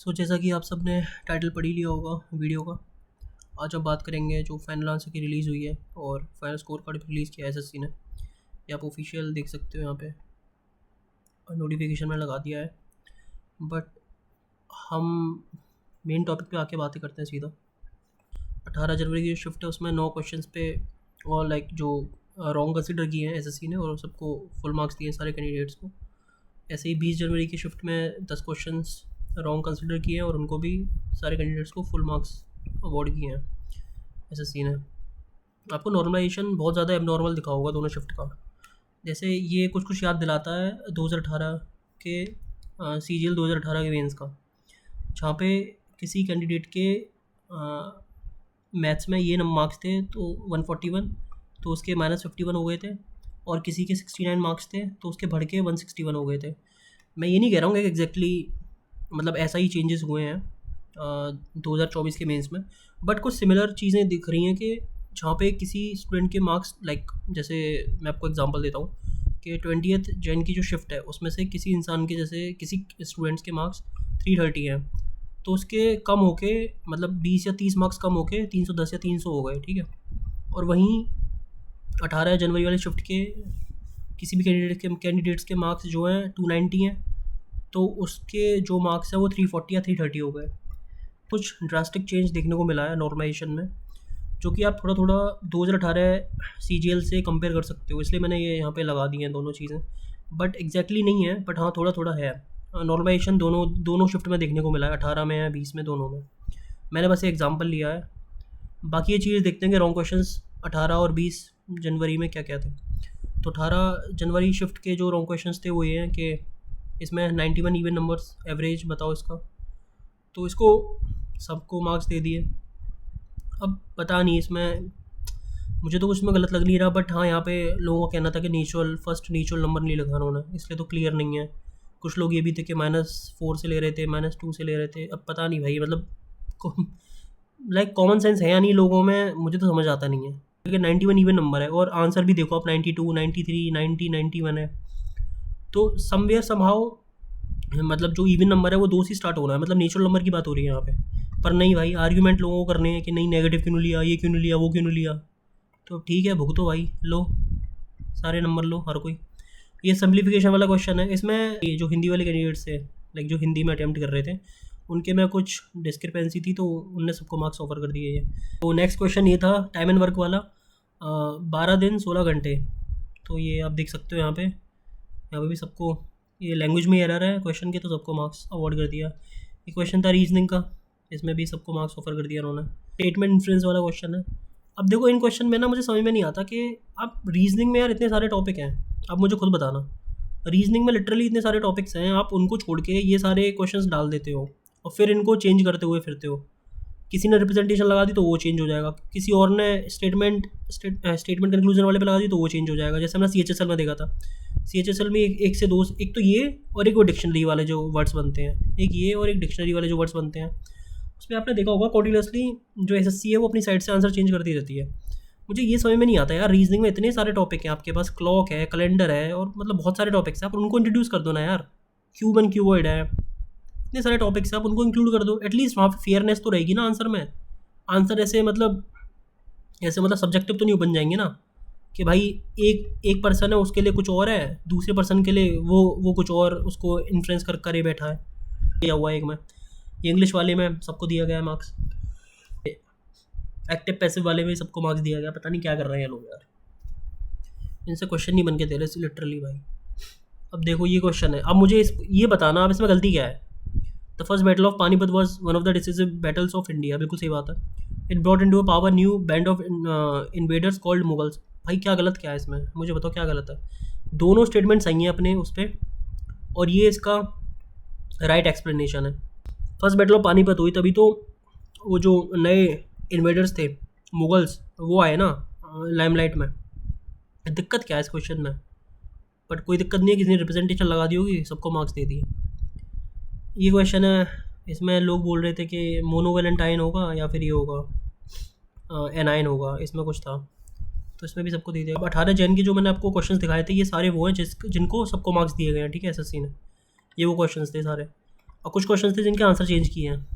सो जैसा कि आप सब ने टाइटल पढ़ ही लिया होगा वीडियो का। आज हम बात करेंगे जो फाइनल आंसर की रिलीज़ हुई है और फाइनल स्कोर कार्ड भी रिलीज़ किया है एसएससी ने। ये आप ऑफिशियल देख सकते हो यहाँ पे, और नोटिफिकेशन में लगा दिया है। बट हम मेन टॉपिक पे आके बातें करते हैं सीधा। 18 जनवरी की जो शिफ्ट है उसमें 9 क्वेश्चंस पे और लाइक जो रॉन्ग कंसिडर किए हैं एसएससी ने, और सबको फुल मार्क्स दिए हैं सारे कैंडिडेट्स को। ऐसे ही 20 जनवरी की शिफ्ट में 10 क्वेश्चंस रॉन्ग कंसिडर किए हैं और उनको भी सारे कैंडिडेट्स को फुल मार्क्स अवॉर्ड किए हैं एसएससी ने। आपको नॉर्मलाइजेशन बहुत ज़्यादा एबनॉर्मल दिखा होगा दोनों शिफ्ट का। जैसे ये कुछ याद दिलाता है 2018 के CGL 2018 के मेंस का, जहाँ पे किसी कैंडिडेट के मैथ्स में ये मार्क्स थे तो 141, तो उसके -51 हो गए थे, और किसी के 69 मार्क्स थे तो उसके बढ़ के 161 हो गए थे। मैं ये नहीं कह रहा हूँ कि एग्जैक्टली मतलब ऐसा ही चेंजेस हुए हैं 2024 के मेंस में, बट कुछ सिमिलर चीज़ें दिख रही हैं कि जहाँ पे किसी स्टूडेंट के मार्क्स लाइक, जैसे मैं आपको एग्जांपल देता हूँ कि 20th जैन की जो शिफ्ट है उसमें से किसी इंसान के, जैसे किसी स्टूडेंट्स के मार्क्स 330 हैं, तो उसके कम होके मतलब 20 या 30 मार्क्स कम होके 310 या 300 हो गए, ठीक है। और वहीं 18 जनवरी वाले शिफ्ट के किसी भी कैंडिडेट्स के मार्क्स जो हैं 290 हैं, तो उसके जो मार्क्स है वो 340 या 330 हो गए। कुछ ड्रास्टिक चेंज देखने को मिला है नॉर्मलाइजेशन में, जो कि आप थोड़ा थोड़ा 2018 CGL से कंपेयर कर सकते हो, इसलिए मैंने ये यहाँ पे लगा दी हैं दोनों चीज़ें। बट एग्जैक्टली नहीं है, बट हाँ थोड़ा थोड़ा है। नॉर्मलाइजेशन दोनों शिफ्ट में देखने को मिला है, 18 में है, 20 में, दोनों में। मैंने बस एग्जाम्पल लिया है, बाकी ये चीज़ देखते हैं कि रॉन्ग क्वेश्चंस 18 और 20 जनवरी में क्या क्या थे। तो 18 जनवरी शिफ्ट के जो रॉन्ग क्वेश्चंस थे वो ये हैं कि इसमें 91 इवन नंबर्स, एवरेज बताओ इसका, तो इसको सबको मार्क्स दे दिए। अब पता नहीं, इसमें मुझे तो कुछ इसमें गलत लग नहीं रहा, बट हाँ यहाँ पे लोगों का कहना था कि फर्स्ट नेचुरल नंबर नहीं लिखा उन्होंने, इसलिए तो क्लियर नहीं है। कुछ लोग ये भी थे कि -4 से ले रहे थे, -2 से ले रहे थे। अब पता नहीं भाई, मतलब लाइक कॉमन सेंस है या नहीं लोगों में, मुझे तो समझ आता नहीं है। क्योंकि 91 इवन नंबर है, और आंसर भी देखो आप 92, 93, 90, 91 है, तो समवेयर समहाउ मतलब जो इवन नंबर है वो 2 से स्टार्ट होना है, मतलब नेचुरल नंबर की बात हो रही है यहाँ पे। पर नहीं भाई, आर्ग्यूमेंट लोगों को करने हैं कि नहीं नेगेटिव क्यों नहीं लिया, ये क्यों नहीं लिया, वो क्यों नहीं लिया। तो ठीक है, भुगतो भाई, लो सारे नंबर लो हर कोई। ये सिंप्लीफिकेशन वाला क्वेश्चन है, इसमें ये जो हिंदी वाले कैंडिडेट्स थे, लाइक जो हिंदी में अटैम्प्ट कर रहे थे, उनके में कुछ डिस्क्रिपेंसी थी, तो उनने सबको मार्क्स ऑफर कर दिए ये। तो नेक्स्ट क्वेश्चन ये था टाइम एंड वर्क वाला, 12 दिन 16 घंटे। तो ये आप देख सकते हो यहाँ पे भी सबको ये लैंग्वेज में एरर है क्वेश्चन के, तो सबको मार्क्स अवॉर्ड कर दिया। ये क्वेश्चन था रीजनिंग का, इसमें भी सबको मार्क्स ऑफर कर दिया उन्होंने। स्टेटमेंट इन्फ्लुएंस वाला क्वेश्चन है। अब देखो इन क्वेश्चन में ना मुझे समझ में नहीं आता कि आप रीजनिंग में यार इतने सारे टॉपिक हैं, आप मुझे खुद बताना, रीजनिंग में लिटरली इतने सारे टॉपिक्स हैं, आप उनको छोड़ के ये सारे क्वेश्चंस डाल देते हो और फिर इनको चेंज करते हुए फिरते हो। किसी ने रिप्रेजेंटेशन लगा दी तो वो चेंज हो जाएगा, किसी और ने स्टेटमेंट कंक्लूजन वाले पे लगा दी तो वो चेंज हो जाएगा। जैसे हमने CHSL में देखा था, CHSL में एक से दो, एक तो ये और एक वो डिक्शनरी वाले जो वर्ड्स बनते हैं, एक ये और एक डिक्शनरी वाले जो वर्ड्स बनते हैं, उसमें आपने देखा होगा कॉन्टिन्यूसली जो SSC है वो अपनी साइड से आंसर चेंज करती रहती है। मुझे ये समझ में नहीं आता यार, रीजनिंग में इतने सारे टॉपिक हैं आपके पास, क्लॉक है, कैलेंडर है, और मतलब बहुत सारे टॉपिक्स हैं, आप उनको इंट्रोड्यूस कर दो ना यार। क्यूब क्यूवर्ड है, इतने सारे टॉपिक्स हैं, आप उनको इंक्लूड कर दो, एटलीस्ट वहाँ पे फेयरनेस तो रहेगी ना आंसर में। आंसर ऐसे मतलब सब्जेक्टिव तो नहीं बन जाएंगे ना कि भाई एक पर्सन है उसके लिए कुछ और है, दूसरे पर्सन के लिए वो कुछ और उसको इन्फ्लुएंस कर ही बैठा है। दिया हुआ है एक में, ये इंग्लिश वाले में सबको दिया गया है मार्क्स, एक्टिव पैसिव वाले में सबको मार्क्स दिया गया। पता नहीं क्या कर रहे हैं लोग यार, इनसे क्वेश्चन नहीं बन के दे रहे लिटरली भाई। अब देखो ये क्वेश्चन है, अब मुझे ये बताना अब इसमें गलती क्या है। The first battle of Panipat was one of the decisive battles of India, बिल्कुल सही बात है। It brought into a power new band of invaders called Mughals. भाई क्या गलत क्या है इसमें, मुझे बताओ क्या गलत है। दोनों स्टेटमेंट सही हैं अपने उस पर, और ये इसका राइट एक्सप्लेनेशन है। फर्स्ट बैटल ऑफ पानीपत हुई तभी तो वो जो नए इन्वेडर्स थे मुगल्स वो आए ना लाइमलाइट में। दिक्कत क्या है इस क्वेश्चन में, बट कोई दिक्कत नहीं है, किसी ने रिप्रेजेंटेशन लगा दी होगी, सबको मार्क्स दे दिए। ये क्वेश्चन है, इसमें लोग बोल रहे थे कि मोनोवेलेंटाइन होगा या फिर ये होगा एनाइन होगा, इसमें कुछ था, तो इसमें भी सबको दे दिया। अब 18 जैन के जो मैंने आपको क्वेश्चंस दिखाए थे, ये सारे वो हैं जिनको सबको मार्क्स दिए गए हैं, ठीक है, SSC ने। ये वो क्वेश्चंस थे सारे। और कुछ क्वेश्चन थे जिनके आंसर चेंज किए हैं।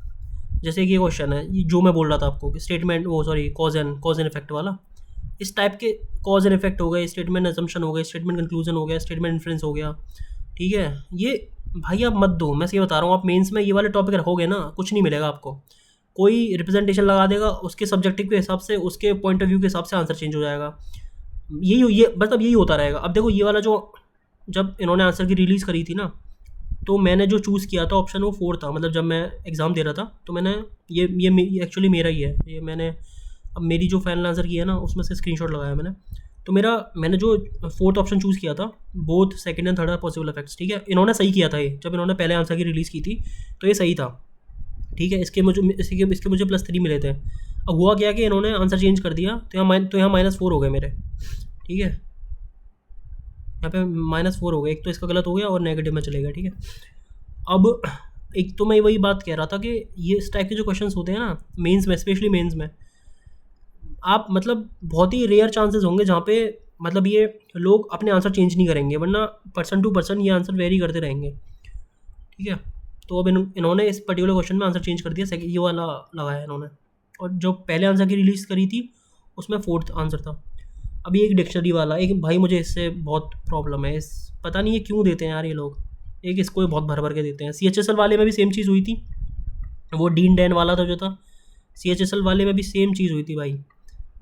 जैसे कि ये क्वेश्चन है, ये जो मैं बोल रहा था आपको कि स्टेटमेंट, वो सॉरी, कॉज एंड इफेक्ट वाला, इस टाइप के कॉज एंड इफेक्ट हो गए, स्टेटमेंट असम्पशन हो गए, स्टेटमेंट कंक्लूजन हो गया, स्टेटमेंट इन्फ्रेंस हो गया। ठीक है, ये भाई आप मत दो, मैं सही बता रहा हूँ, आप मेंस में ये वाले टॉपिक रखोगे ना, कुछ नहीं मिलेगा आपको। कोई रिप्रेजेंटेशन लगा देगा, उसके सब्जेक्टिव के हिसाब से, उसके पॉइंट ऑफ व्यू के हिसाब से आंसर चेंज हो जाएगा। ये मतलब यही होता रहेगा। अब देखो, ये वाला जो, जब इन्होंने आंसर की रिलीज़ करी थी ना, तो मैंने जो चूज़ किया था ऑप्शन वो 4 था। मतलब जब मैं एग्ज़ाम दे रहा था तो मैंने ये एक्चुअली मेरा ही है ये। मैंने अब मेरी जो फाइनल आंसर की है ना, उसमें से स्क्रीनशॉट लगाया मैंने। तो मैंने जो 4th ऑप्शन चूज़ किया था, both second and third are possible effects. ठीक है, इन्होंने सही किया था ये, जब इन्होंने पहले आंसर की रिलीज़ की थी तो ये सही था। ठीक है, इसके मुझे +3 मिले थे। अब हुआ क्या कि इन्होंने आंसर चेंज कर दिया, तो यहाँ -4 हो गए मेरे। ठीक है, यहाँ पे -4 हो गए, एक तो इसका गलत हो गया और नेगेटिव में चले गया। ठीक है, अब एक तो मैं वही बात कह रहा था कि ये इस टाइप के जो क्वेश्चंस होते हैं ना मेंस में, स्पेशली मेंस में, आप मतलब बहुत ही रेयर चांसेस होंगे जहाँ पे मतलब ये लोग अपने आंसर चेंज नहीं करेंगे, वरना पर्सन टू पर्सन ये आंसर वेरी करते रहेंगे। ठीक है, तो अब इन्होंने इस पर्टिकुलर क्वेश्चन में आंसर चेंज कर दिया, सेकंड ये वाला लगाया इन्होंने, और जो पहले आंसर की रिलीज़ करी थी उसमें 4th आंसर था। अभी एक डिक्शनरी वाला, एक भाई मुझे इससे बहुत प्रॉब्लम है, इस पता नहीं ये क्यों देते हैं यार ये लोग, एक इसको भी बहुत भर भर के देते हैं। CHSL वाले में भी सेम चीज़ हुई थी, वो डीन डैन वाला था जो था, CHSL वाले में भी सेम चीज़ हुई थी भाई,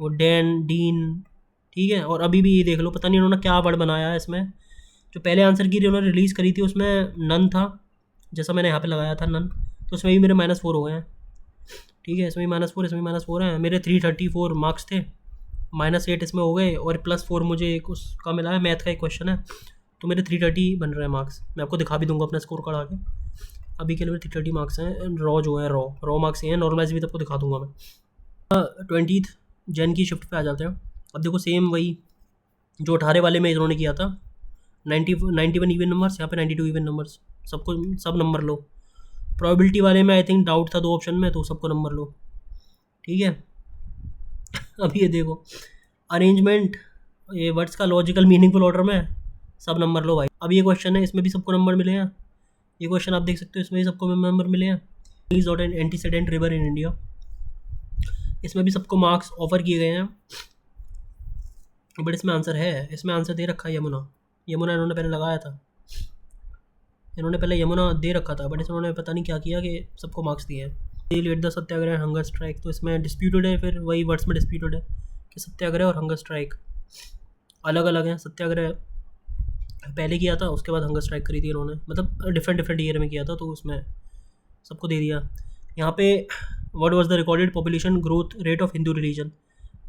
वो डैन डीन। ठीक है, और अभी भी ये देख लो, पता नहीं इन्होंने क्या वर्ड बनाया है इसमें। जो पहले आंसर की उन्होंने रिलीज़ करी थी उसमें नन था, जैसा मैंने यहाँ पे लगाया था नन, तो उसमें भी मेरे -4 हो गए हैं। ठीक है, इसमें भी -4, इसमें भी -4 हैं। मेरे 334 मार्क्स थे, -8 इसमें हो गए, और +4 मुझे एक उसका मिला है, मैथ का एक क्वेश्चन है, तो मेरे 330 बन रहे हैं मार्क्स। मैं आपको दिखा भी दूंगा अपना स्कोर कार्ड आके। अभी के लिए मेरे 330 मार्क्स हैं, रॉ जो है रॉ मार्क्स हैं, नॉर्मलाइज भी तो आपको दिखा दूंगा मैं। 20 जन की शिफ्ट पे आ जाते हैं। अब देखो सेम वही जो 18 वाले में इन्होंने किया था, 91 इवन नंबर्स, यहाँ पे 92 इवन नंबर्स, सबको सब नंबर लो। प्रोबेबिलिटी वाले में आई थिंक डाउट था 2 ऑप्शन में, तो सबको नंबर लो। ठीक है, अब ये देखो अरेंजमेंट, ये वर्ड्स का लॉजिकल मीनिंगफुल ऑर्डर में, सब नंबर लो भाई। अब ये क्वेश्चन है, इसमें भी सबको नंबर मिले हैं। ये क्वेश्चन आप देख सकते हो, इसमें भी सबको नंबर मिले हैं। Is not an antecedent river in India, इसमें भी सबको मार्क्स ऑफर किए गए हैं, बट इसमें आंसर है, इसमें आंसर दे रखा है यमुना। यमुना इन्होंने पहले लगाया था, इन्होंने पहले यमुना दे रखा था, बट इन्होंने पता नहीं क्या किया कि सबको मार्क्स दिए हैं। Let the Satyagraha hunger strike, तो इसमें डिस्प्यूटेड है, फिर वही वर्ड्स में डिस्प्यूटेड है कि सत्याग्रह और हंगर स्ट्राइक अलग अलग हैं। सत्याग्रह पहले किया था, उसके बाद हंगर स्ट्राइक करी थी इन्होंने, मतलब डिफरेंट ईयर में किया था, तो उसमें सबको दे दिया। यहाँ पे what was the recorded population growth rate of Hindu religion,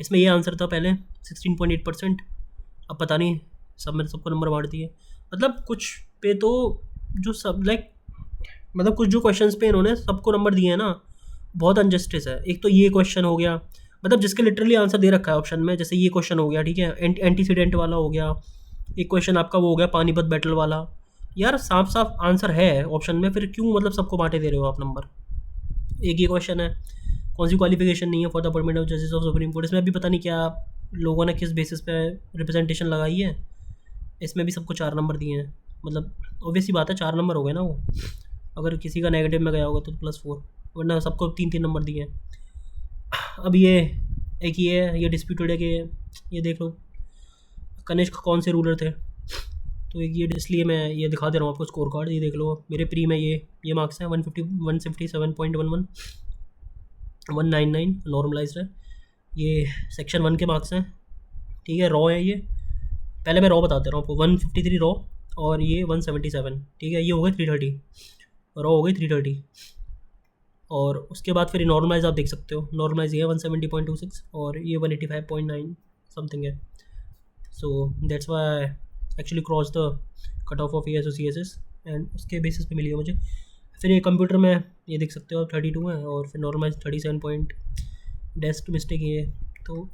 इसमें ये आंसर था पहले 16.8%। अब पता नहीं, सब में सबको नंबर बांट दिए। मतलब कुछ पे तो जो सब लाइक, मतलब कुछ जो क्वेश्चंस पे इन्होंने सबको नंबर दिए हैं ना, बहुत अनजस्टिस है। एक तो ये क्वेश्चन हो गया, मतलब जिसके लिटरली आंसर दे रखा है ऑप्शन में, जैसे ये क्वेश्चन हो गया, ठीक है, एंटीसीडेंट वाला हो गया। एक क्वेश्चन आपका वो हो गया पानीपत बैटल वाला। यार साफ साफ आंसर है ऑप्शन में, फिर क्यों मतलब सबको बांटे दे रहे हो आप नंबर। एक ये क्वेश्चन है, कौन सी क्वालिफिकेशन नहीं है फॉर द अपॉइंटमेंट ऑफ जजेस ऑफ सुप्रीम कोर्ट, इसमें भी पता नहीं क्या लोगों ने किस बेसिस पे रिप्रेजेंटेशन लगाई है, इसमें भी सबको 4 नंबर दिए हैं। मतलब ऑब्वियसली बात है, 4 नंबर हो गए ना वो, अगर किसी का नेगेटिव में गया होगा तो +4, वरना सबको 3-3 नंबर दिए हैं। अब ये एक ये डिस्प्यूटेड है कि ये देख लो कनिष्क कौन से रूलर थे, तो एक ये इसलिए मैं ये दिखा दे रहा हूँ आपको स्कोर कार्ड। ये देख लो मेरे प्री में ये मार्क्स हैं 157.11, 199 नॉर्मलाइज्ड है। ये सेक्शन 1 के मार्क्स हैं, ठीक है, रॉ है ये। पहले मैं रॉ बता दे रहा हूँ आपको, 153 रॉ और ये 177, ठीक है, ये हो गए 330, रॉ हो गई 330। और उसके बाद फिर नॉर्मलाइज आप देख सकते हो, नॉर्मलाइज ये है 170.26 और ये 185.9 समथिंग है। So that's why actually cross the cut off of ES और CSS, एंड उसके बेसिस पे मिली है मुझे। फिर ये कंप्यूटर में ये देख सकते हो आप 32 है, और फिर नॉर्मलाइज 37 पॉइंट, डेस्ट मिस्टेक ये। तो